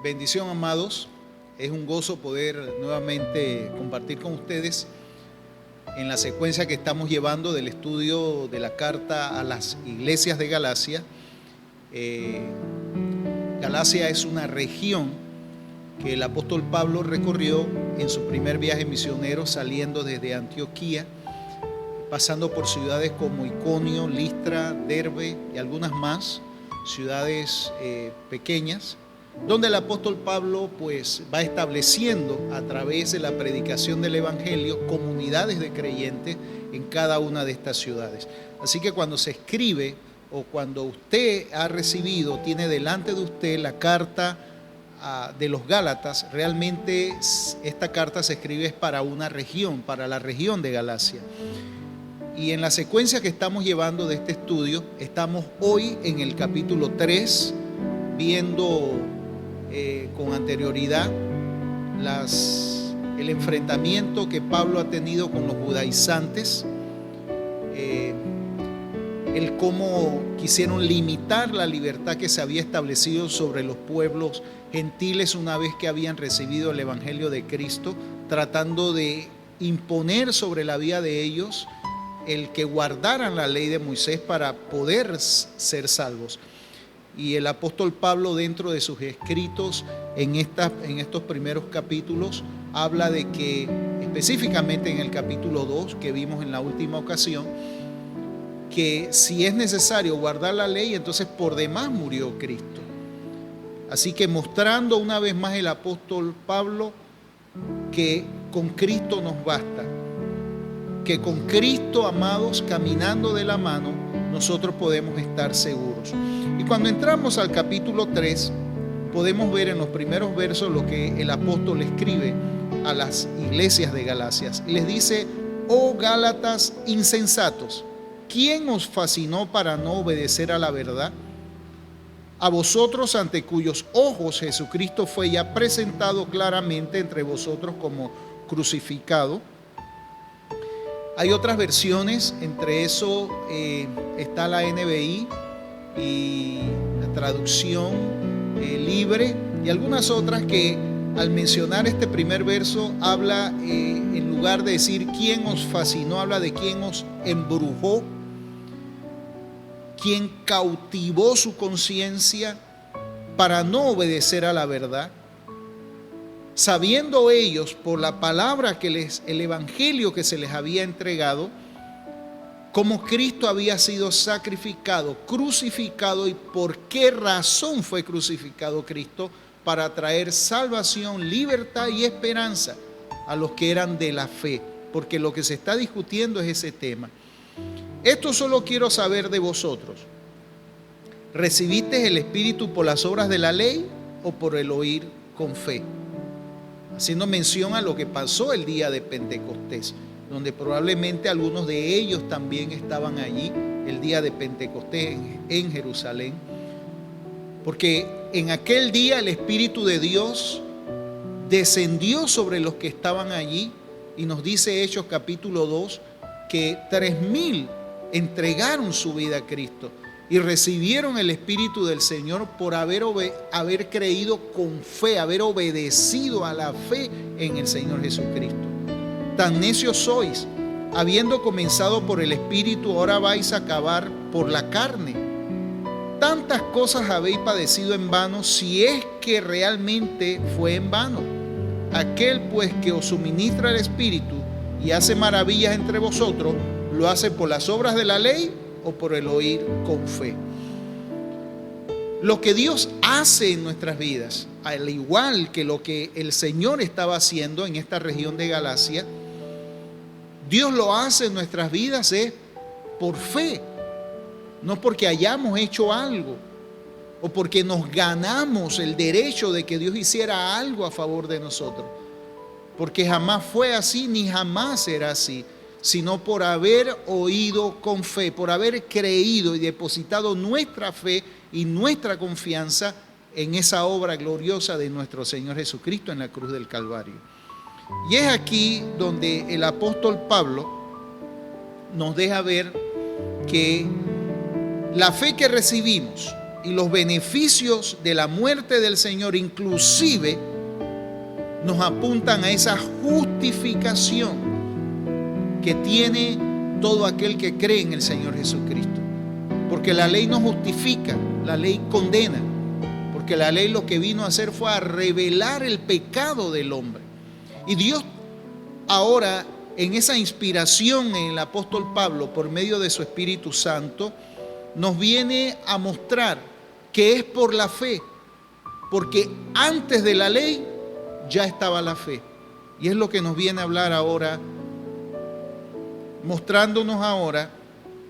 Bendición, amados. Es un gozo poder nuevamente compartir con ustedes en la secuencia que estamos llevando del estudio de la carta a las iglesias de Galacia. Galacia es una región que el apóstol Pablo recorrió en su primer viaje misionero, saliendo desde Antioquía, pasando por ciudades como Iconio, Listra, Derbe y algunas más, ciudades pequeñas, donde el apóstol Pablo pues va estableciendo a través de la predicación del evangelio comunidades de creyentes en cada una de estas ciudades. Así que cuando se escribe o cuando usted ha recibido, tiene delante de usted la carta de los Gálatas, realmente esta carta se escribe para una región, para la región de Galacia. Y en la secuencia que estamos llevando de este estudio, estamos hoy en el capítulo 3, viendo con anterioridad el enfrentamiento que Pablo ha tenido con los judaizantes, el cómo quisieron limitar la libertad que se había establecido sobre los pueblos gentiles una vez que habían recibido el evangelio de Cristo, tratando de imponer sobre la vida de ellos el que guardaran la ley de Moisés para poder ser salvos. Y el apóstol Pablo, dentro de sus escritos en estos primeros capítulos, habla de que, específicamente en el capítulo 2 que vimos en la última ocasión, que si es necesario guardar la ley, entonces por demás murió Cristo. Así que mostrando una vez más el apóstol Pablo que con Cristo nos basta, que con Cristo, amados, caminando de la mano, nosotros podemos estar seguros. Y cuando entramos al capítulo 3, podemos ver en los primeros versos lo que el apóstol escribe a las iglesias de Galacias. Les dice: oh Gálatas insensatos, ¿quién os fascinó para no obedecer a la verdad? A vosotros, ante cuyos ojos Jesucristo fue ya presentado claramente entre vosotros como crucificado. Hay otras versiones, entre eso está la NBI y la traducción libre, y algunas otras que al mencionar este primer verso habla, en lugar de decir quién os fascinó, habla de quién os embrujó, quién cautivó su conciencia para no obedecer a la verdad, sabiendo ellos por la palabra el evangelio que se les había entregado, cómo Cristo había sido sacrificado, crucificado, y por qué razón fue crucificado Cristo: para traer salvación, libertad y esperanza a los que eran de la fe, porque lo que se está discutiendo es ese tema. Esto solo quiero saber de vosotros: ¿recibisteis el Espíritu por las obras de la ley o por el oír con fe? Haciendo mención a lo que pasó el día de Pentecostés, donde probablemente algunos de ellos también estaban allí el día de Pentecostés en Jerusalén, porque en aquel día el Espíritu de Dios descendió sobre los que estaban allí, y nos dice Hechos capítulo 2 que 3,000 entregaron su vida a Cristo y recibieron el Espíritu del Señor por haber creído con fe, haber obedecido a la fe en el Señor Jesucristo. Tan necios sois, habiendo comenzado por el Espíritu, ahora vais a acabar por la carne. Tantas cosas habéis padecido en vano, si es que realmente fue en vano. Aquel pues que os suministra el Espíritu y hace maravillas entre vosotros, ¿lo hace por las obras de la ley o por el oír con fe? Lo que Dios hace en nuestras vidas, al igual que lo que el Señor estaba haciendo en esta región de Galacia, Dios lo hace en nuestras vidas es por fe, no porque hayamos hecho algo o porque nos ganamos el derecho de que Dios hiciera algo a favor de nosotros, porque jamás fue así ni jamás será así, sino por haber oído con fe, por haber creído y depositado nuestra fe y nuestra confianza en esa obra gloriosa de nuestro Señor Jesucristo en la cruz del Calvario. Y es aquí donde el apóstol Pablo nos deja ver que la fe que recibimos y los beneficios de la muerte del Señor inclusive nos apuntan a esa justificación que tiene todo aquel que cree en el Señor Jesucristo. Porque la ley no justifica, la ley condena, porque la ley lo que vino a hacer fue a revelar el pecado del hombre. Y Dios ahora, en esa inspiración en el apóstol Pablo por medio de su Espíritu Santo, nos viene a mostrar que es por la fe, porque antes de la ley ya estaba la fe. Y es lo que nos viene a hablar ahora, mostrándonos ahora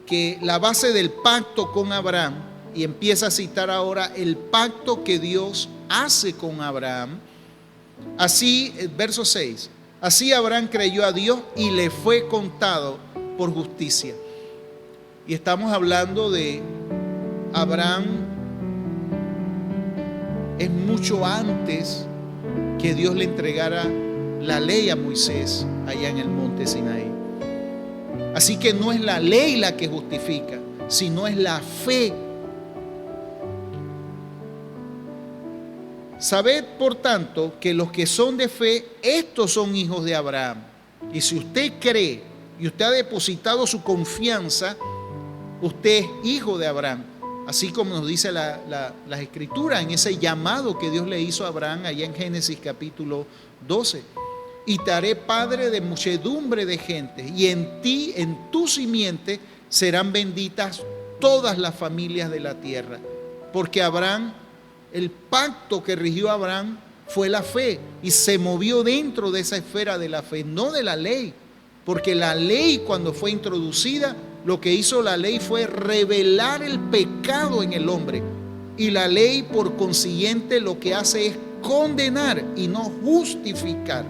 que la base del pacto con Abraham, y empieza a citar ahora el pacto que Dios hace con Abraham. Así, verso 6, así Abraham creyó a Dios y le fue contado por justicia. Y estamos hablando de Abraham, es mucho antes que Dios le entregara la ley a Moisés allá en el monte Sinaí. Así que no es la ley la que justifica, sino es la fe. Sabed, por tanto, que los que son de fe, estos son hijos de Abraham. Y si usted cree y usted ha depositado su confianza, usted es hijo de Abraham. Así como nos dice las Escrituras en ese llamado que Dios le hizo a Abraham allá en Génesis capítulo 12. y te haré padre de muchedumbre de gente, y en ti, en tu simiente, serán benditas todas las familias de la tierra. Porque Abraham, el pacto que rigió a Abraham fue la fe, y se movió dentro de esa esfera de la fe, no de la ley. Porque la ley, cuando fue introducida, lo que hizo la ley fue revelar el pecado en el hombre. Y la ley, por consiguiente, lo que hace es condenar y no justificar.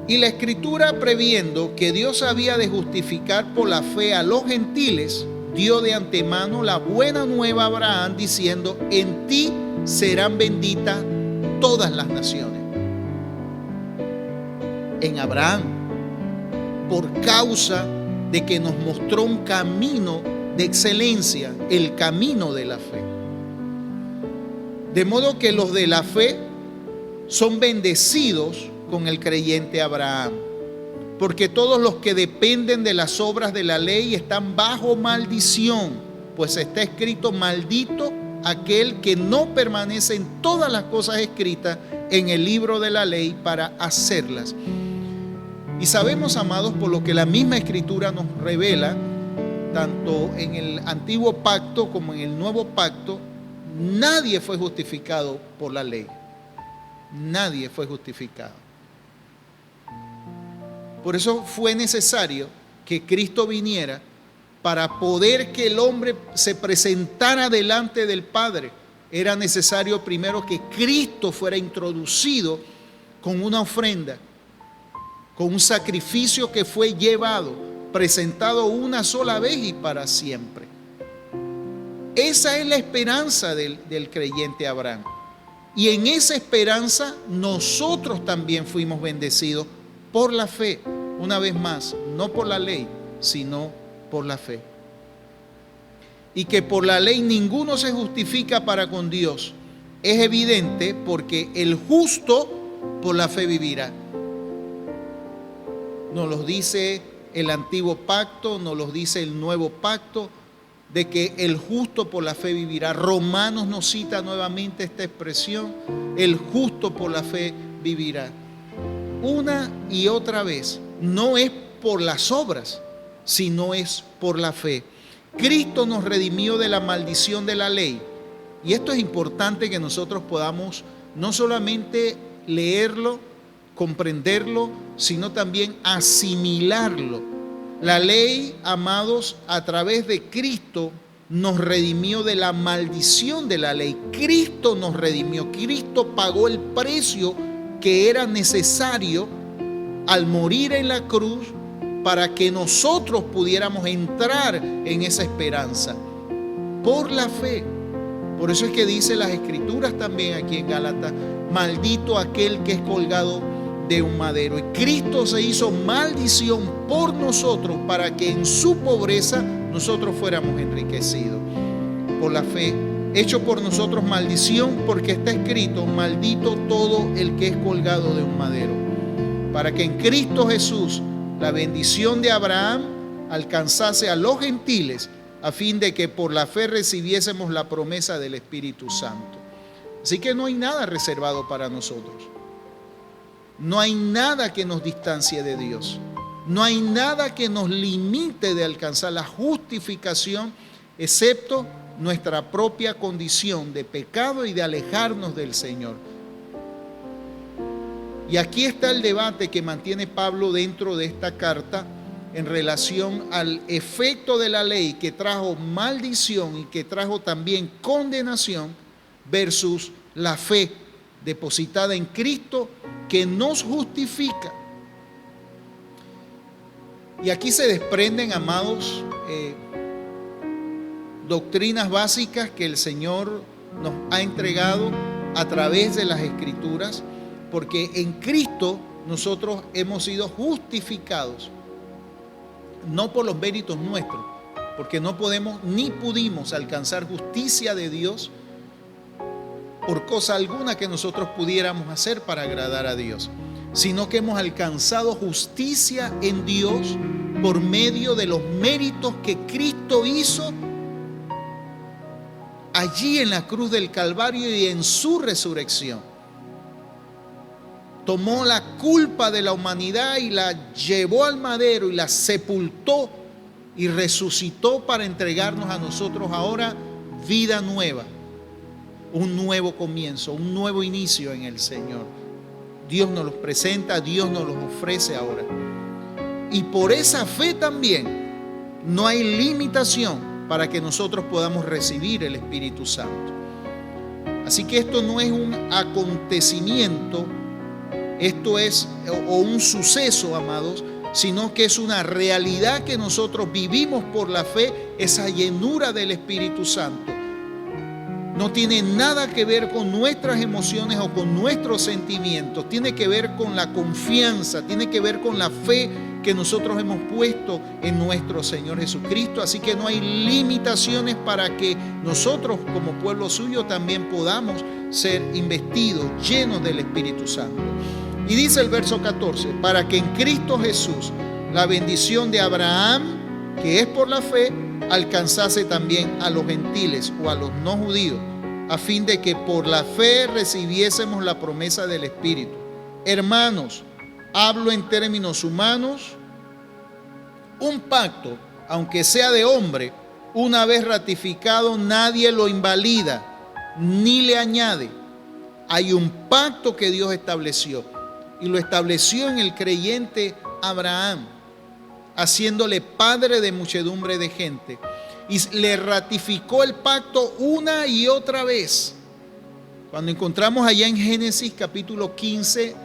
Y la Escritura, previendo que Dios había de justificar por la fe a los gentiles, dio de antemano la buena nueva a Abraham, diciendo: en ti serán benditas todas las naciones. En Abraham, por causa de que nos mostró un camino de excelencia, el camino de la fe. De modo que los de la fe son bendecidos con el creyente Abraham, porque todos los que dependen de las obras de la ley están bajo maldición, pues está escrito: maldito aquel que no permanece en todas las cosas escritas en el libro de la ley para hacerlas. Y sabemos, amados, por lo que la misma Escritura nos revela, tanto en el antiguo pacto como en el nuevo pacto, nadie fue justificado por la ley. Nadie fue justificado. Por eso fue necesario que Cristo viniera para poder que el hombre se presentara delante del Padre. Era necesario primero que Cristo fuera introducido con una ofrenda, con un sacrificio que fue llevado, presentado una sola vez y para siempre. Esa es la esperanza del creyente Abraham. Y en esa esperanza nosotros también fuimos bendecidos por la fe. Una vez más, no por la ley, sino por la fe. Y que por la ley ninguno se justifica para con Dios. Es evidente porque el justo por la fe vivirá. Nos lo dice el antiguo pacto, nos lo dice el nuevo pacto, de que el justo por la fe vivirá. Romanos nos cita nuevamente esta expresión: el justo por la fe vivirá. Una y otra vez, no es por las obras, sino es por la fe. Cristo nos redimió de la maldición de la ley. Y esto es importante que nosotros podamos no solamente leerlo, comprenderlo, sino también asimilarlo. La ley, amados, a través de Cristo nos redimió de la maldición de la ley. Cristo nos redimió. Cristo pagó el precio que era necesario al morir en la cruz para que nosotros pudiéramos entrar en esa esperanza por la fe. Por eso es que dice las Escrituras también aquí en Gálatas: maldito aquel que es colgado de un madero. Y Cristo se hizo maldición por nosotros para que en su pobreza nosotros fuéramos enriquecidos. Por la fe, hecho por nosotros maldición, porque está escrito: maldito todo el que es colgado de un madero. Para que en Cristo Jesús la bendición de Abraham alcanzase a los gentiles, a fin de que por la fe recibiésemos la promesa del Espíritu Santo. Así que no hay nada reservado para nosotros. No hay nada que nos distancie de Dios. No hay nada que nos limite de alcanzar la justificación, excepto nuestra propia condición de pecado y de alejarnos del Señor. Y aquí está el debate que mantiene Pablo dentro de esta carta en relación al efecto de la ley que trajo maldición y que trajo también condenación versus la fe depositada en Cristo que nos justifica. Y aquí se desprenden, amados, doctrinas básicas que el Señor nos ha entregado a través de las Escrituras, porque en Cristo nosotros hemos sido justificados, no por los méritos nuestros, porque no podemos ni pudimos alcanzar justicia de Dios por cosa alguna que nosotros pudiéramos hacer para agradar a Dios, sino que hemos alcanzado justicia en Dios por medio de los méritos que Cristo hizo allí en la cruz del Calvario y en su resurrección. tomó la culpa de la humanidad y la llevó al madero y la sepultó y resucitó para entregarnos a nosotros ahora vida nueva, un nuevo comienzo, un nuevo inicio en el Señor. Dios nos los presenta, Dios nos los ofrece ahora. Y por esa fe también no hay limitación para que nosotros podamos recibir el Espíritu Santo. Así que esto no es un acontecimiento, esto es o un suceso, amados, sino que es una realidad que nosotros vivimos por la fe, esa llenura del Espíritu Santo. No tiene nada que ver con nuestras emociones o con nuestros sentimientos, tiene que ver con la confianza, tiene que ver con la fe que nosotros hemos puesto en nuestro Señor Jesucristo. Así que no hay limitaciones para que nosotros como pueblo suyo también podamos ser investidos, llenos del Espíritu Santo. Y dice el verso 14, para que en Cristo Jesús la bendición de Abraham, que es por la fe, alcanzase también a los gentiles o a los no judíos, a fin de que por la fe recibiésemos la promesa del Espíritu. Hermanos, hablo en términos humanos, un pacto, aunque sea de hombre, una vez ratificado, nadie lo invalida ni le añade. Hay un pacto que Dios estableció y lo estableció en el creyente Abraham, haciéndole padre de muchedumbre de gente, y le ratificó el pacto una y otra vez. Cuando encontramos allá en Génesis capítulo 15,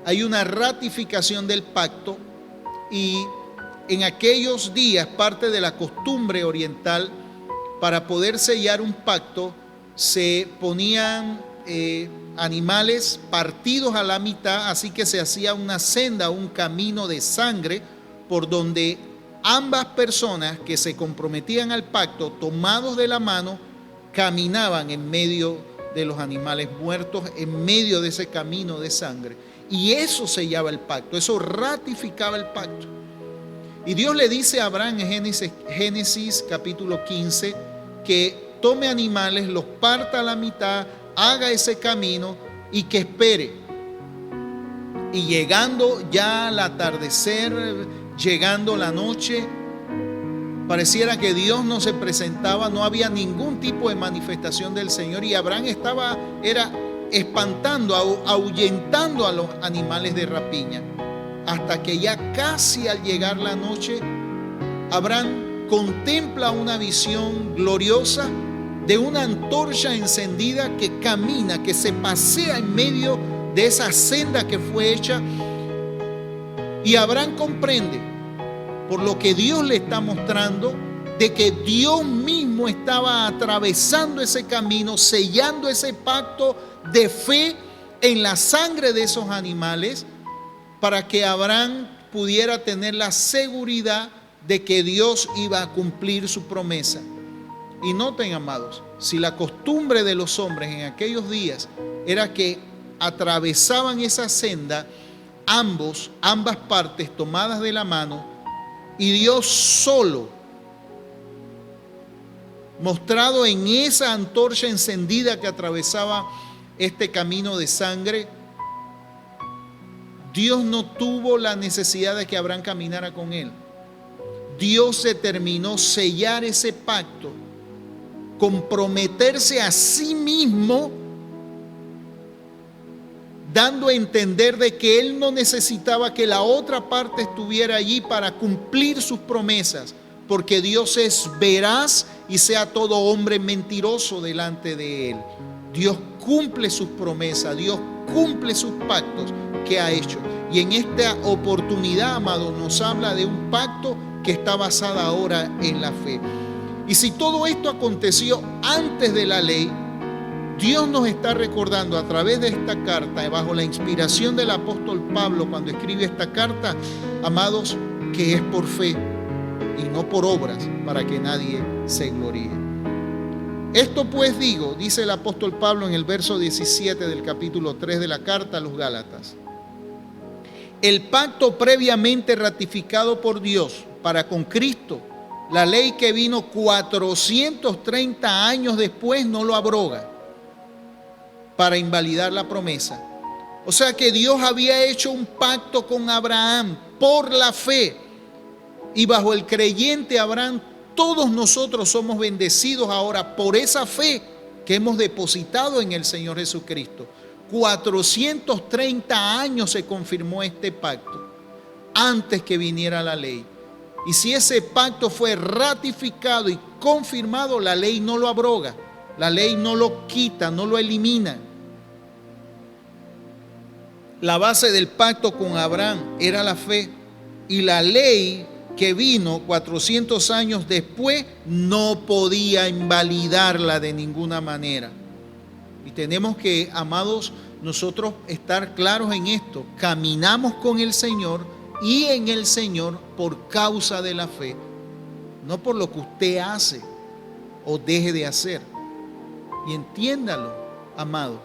hay una ratificación del pacto, y en aquellos días, parte de la costumbre oriental, para poder sellar un pacto, se ponían animales partidos a la mitad, así que se hacía una senda, un camino de sangre, por donde ambas personas que se comprometían al pacto, tomados de la mano, caminaban en medio de los animales muertos, en medio de ese camino de sangre. Y eso sellaba el pacto, eso ratificaba el pacto. Y Dios le dice a Abraham en Génesis capítulo 15 que tome animales, los parta a la mitad, haga ese camino y que espere. Y llegando ya al atardecer, llegando la noche, pareciera que Dios no se presentaba, no había ningún tipo de manifestación del Señor, y Abraham era espantando, ahuyentando a los animales de rapiña, hasta que ya casi al llegar la noche, Abraham contempla una visión gloriosa de una antorcha encendida que camina, que se pasea en medio de esa senda que fue hecha. Y Abraham comprende, por lo que Dios le está mostrando, de que Dios mismo estaba atravesando ese camino, sellando ese pacto de fe en la sangre de esos animales, para que Abraham pudiera tener la seguridad de que Dios iba a cumplir su promesa. Y noten, amados, si la costumbre de los hombres en aquellos días era que atravesaban esa senda, ambas partes tomadas de la mano, y Dios solo, mostrado en esa antorcha encendida que atravesaba este camino de sangre, Dios no tuvo la necesidad de que Abraham caminara con él. Dios determinó sellar ese pacto, comprometerse a sí mismo, dando a entender de que él no necesitaba que la otra parte estuviera allí para cumplir sus promesas, porque Dios es veraz y sea todo hombre mentiroso delante de él. Dios cumple sus promesas, Dios cumple sus pactos que ha hecho. Y en esta oportunidad, amado, nos habla de un pacto que está basado ahora en la fe. Y si todo esto aconteció antes de la ley, Dios nos está recordando a través de esta carta, bajo la inspiración del apóstol Pablo cuando escribe esta carta, amados, que es por fe y no por obras, para que nadie se gloríe. Esto pues digo, dice el apóstol Pablo en el verso 17 del capítulo 3 de la carta a los Gálatas: el pacto previamente ratificado por Dios para con Cristo, la ley que vino 430 años después, no lo abroga para invalidar la promesa, O sea que Dios había hecho un pacto con Abraham por la fe. Y bajo el creyente Abraham, todos nosotros somos bendecidos ahora por esa fe que hemos depositado en el Señor Jesucristo. 430 años se confirmó este pacto antes que viniera la ley. Y si ese pacto fue ratificado y confirmado, la ley no lo abroga, la ley no lo quita, no lo elimina. La base del pacto con Abraham era la fe, y la ley que vino 400 años después no podía invalidarla de ninguna manera. Y tenemos que, amados, nosotros estar claros en esto. Caminamos con el Señor y en el Señor por causa de la fe, no por lo que usted hace o deje de hacer. Y entiéndalo, amado,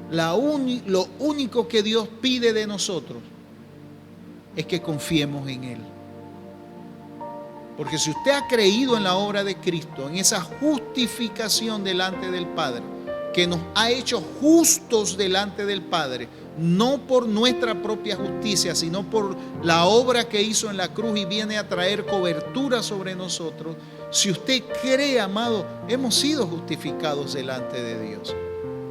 lo único que Dios pide de nosotros es que confiemos en Él. Porque si usted ha creído en la obra de Cristo, en esa justificación delante del Padre, que nos ha hecho justos delante del Padre, no por nuestra propia justicia, sino por la obra que hizo en la cruz y viene a traer cobertura sobre nosotros. Si usted cree, amado, hemos sido justificados delante de Dios.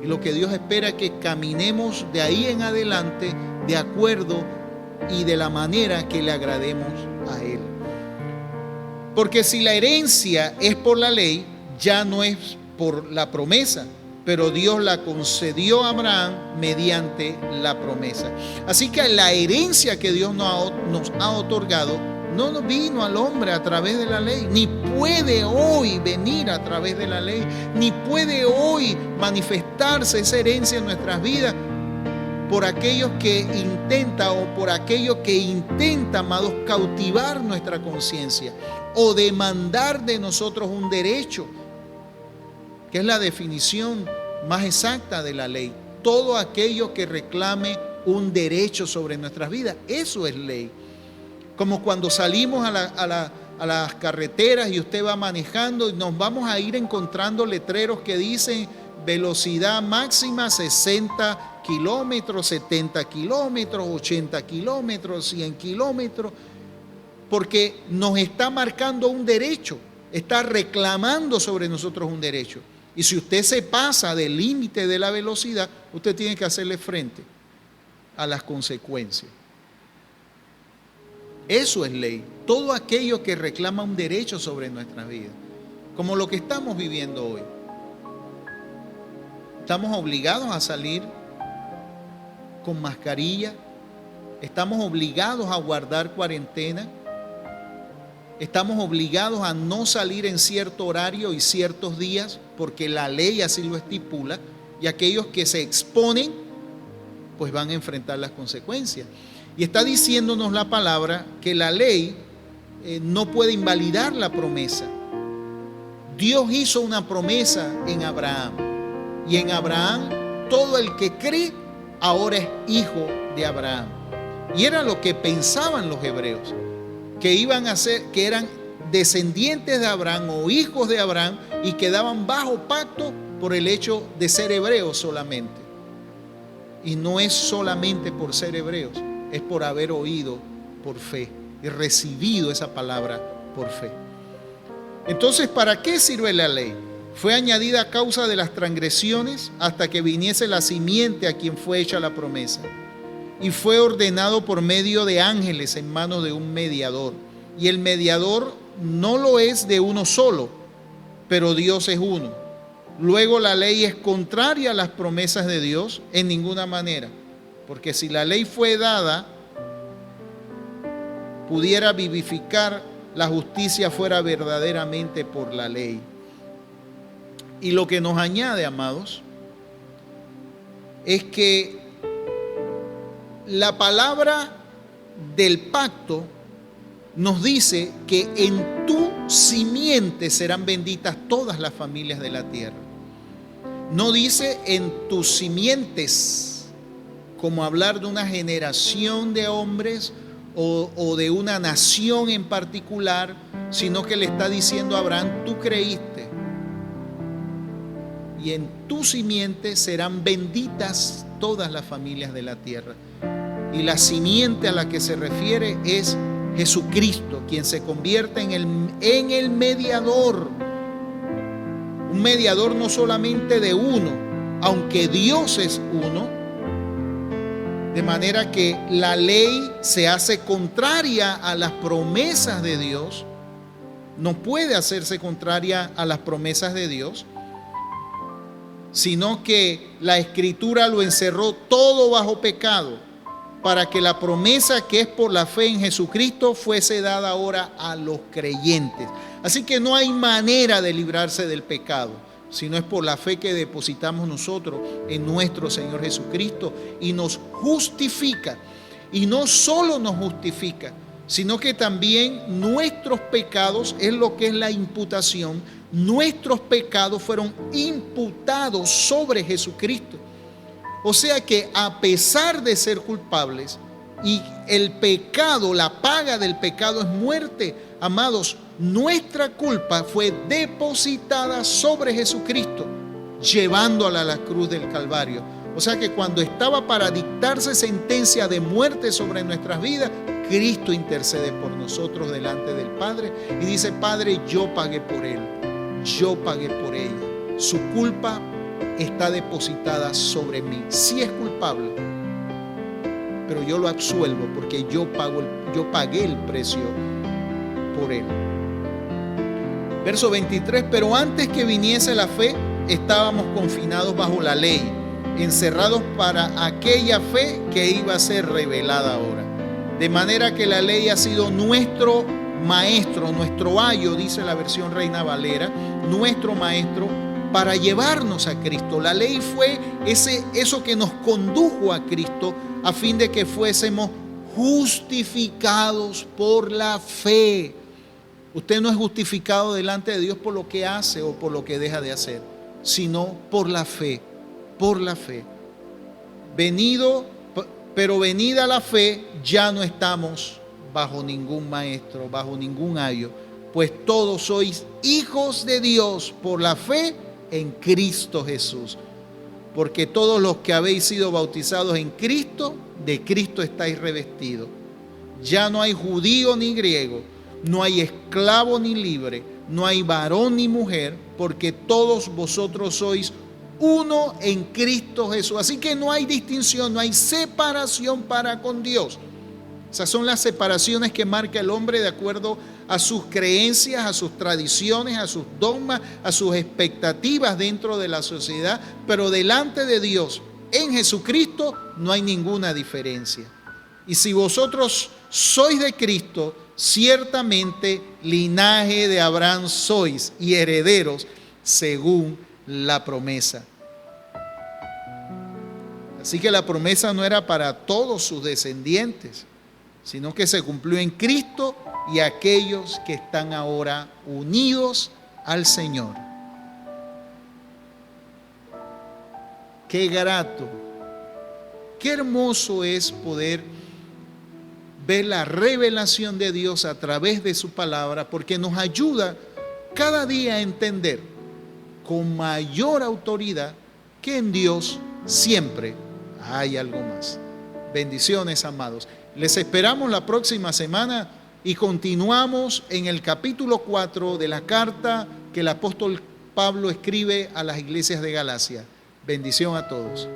Y lo que Dios espera es que caminemos de ahí en adelante de acuerdo y de la manera que le agrademos a Él. Porque si la herencia es por la ley, ya no es por la promesa, pero Dios la concedió a Abraham mediante la promesa. Así que la herencia que Dios nos ha otorgado no nos vino al hombre a través de la ley, ni puede hoy venir a través de la ley, ni puede hoy manifestarse esa herencia en nuestras vidas por aquellos que intenta, amados, cautivar nuestra conciencia o demandar de nosotros un derecho, que es la definición más exacta de la ley. Todo aquello que reclame un derecho sobre nuestras vidas, eso es ley. Como cuando salimos a las carreteras y usted va manejando y nos vamos a ir encontrando letreros que dicen velocidad máxima 60 kilómetros, 70 kilómetros, 80 kilómetros, 100 kilómetros, porque nos está marcando un derecho, está reclamando sobre nosotros un derecho. Y si usted se pasa del límite de la velocidad, usted tiene que hacerle frente a las consecuencias. Eso es ley. Todo aquello que reclama un derecho sobre nuestras vidas, como lo que estamos viviendo hoy. Estamos obligados a salir con mascarilla, estamos obligados a guardar cuarentena, estamos obligados a no salir en cierto horario y ciertos días, porque la ley así lo estipula, y aquellos que se exponen, pues van a enfrentar las consecuencias. Y está diciéndonos la palabra que la ley no puede invalidar la promesa. Dios hizo una promesa en Abraham, y en Abraham todo el que cree ahora es hijo de Abraham. Y era lo que pensaban los hebreos, que iban a ser, que eran descendientes de Abraham o hijos de Abraham y quedaban bajo pacto por el hecho de ser hebreos solamente. Y no es solamente por ser hebreos, es por haber oído por fe y recibido esa palabra por fe. Entonces, ¿para qué sirve la ley? Fue añadida a causa de las transgresiones hasta que viniese la simiente a quien fue hecha la promesa. Y fue ordenado por medio de ángeles en manos de un mediador. Y el mediador no lo es de uno solo, pero Dios es uno. Luego la ley es contraria a las promesas de Dios en ninguna manera. Porque si la ley fue dada, pudiera vivificar la justicia fuera verdaderamente por la ley. Y lo que nos añade, amados, es que la palabra del pacto nos dice que en tu simiente serán benditas todas las familias de la tierra. No dice en tus simientes, como hablar de una generación de hombres o de una nación en particular, sino que le está diciendo a Abraham, tú creíste. y en tu simiente serán benditas todas las familias de la tierra. Y la simiente a la que se refiere es Jesucristo, quien se convierte en el mediador. Un mediador no solamente de uno, aunque Dios es uno, de manera que la ley se hace contraria a las promesas de Dios. No puede hacerse contraria a las promesas de Dios, sino que la Escritura lo encerró todo bajo pecado, para que la promesa que es por la fe en Jesucristo fuese dada ahora a los creyentes. Así que no hay manera de librarse del pecado, sino es por la fe que depositamos nosotros en nuestro Señor Jesucristo, y nos justifica. Y no solo nos justifica, sino que también nuestros pecados, es lo que es la imputación, nuestros pecados fueron imputados sobre Jesucristo. O sea que a pesar de ser culpables, y el pecado, la paga del pecado es muerte, amados, nuestra culpa fue depositada sobre Jesucristo, llevándola a la cruz del Calvario. O sea que cuando estaba para dictarse sentencia de muerte sobre nuestras vidas, Cristo intercede por nosotros delante del Padre y dice: Padre, yo pagué por él, yo pagué por ella. Su culpa está depositada sobre mí. Sí es culpable, pero yo lo absuelvo porque yo pagué el precio por él. Verso 23: pero antes que viniese la fe, estábamos confinados bajo la ley, encerrados para aquella fe que iba a ser revelada ahora. De manera que la ley ha sido nuestro maestro, nuestro ayo, dice la versión Reina Valera, nuestro maestro para llevarnos a Cristo. La ley fue eso que nos condujo a Cristo, a fin de que fuésemos justificados por la fe. Usted no es justificado delante de Dios por lo que hace o por lo que deja de hacer, sino por la fe, por la fe. Pero venida la fe, ya no estamos bajo ningún maestro, bajo ningún ayo, pues todos sois hijos de Dios por la fe en Cristo Jesús. Porque todos los que habéis sido bautizados en Cristo, de Cristo estáis revestidos. Ya no hay judío ni griego, no hay esclavo ni libre, no hay varón ni mujer, porque todos vosotros sois uno en Cristo Jesús. Así que no hay distinción, no hay separación para con Dios. Esas son las separaciones que marca el hombre de acuerdo a sus creencias, a sus tradiciones, a sus dogmas, a sus expectativas dentro de la sociedad. Pero delante de Dios, en Jesucristo, no hay ninguna diferencia. Y si vosotros sois de Cristo, ciertamente linaje de Abraham sois y herederos según la promesa. Así que la promesa no era para todos sus descendientes, sino que se cumplió en Cristo y aquellos que están ahora unidos al Señor. Qué grato, qué hermoso es poder ver la revelación de Dios a través de su palabra, porque nos ayuda cada día a entender con mayor autoridad que en Dios siempre hay algo más. Bendiciones, amados. Les esperamos la próxima semana y continuamos en el capítulo 4 de la carta que el apóstol Pablo escribe a las iglesias de Galacia. Bendición a todos.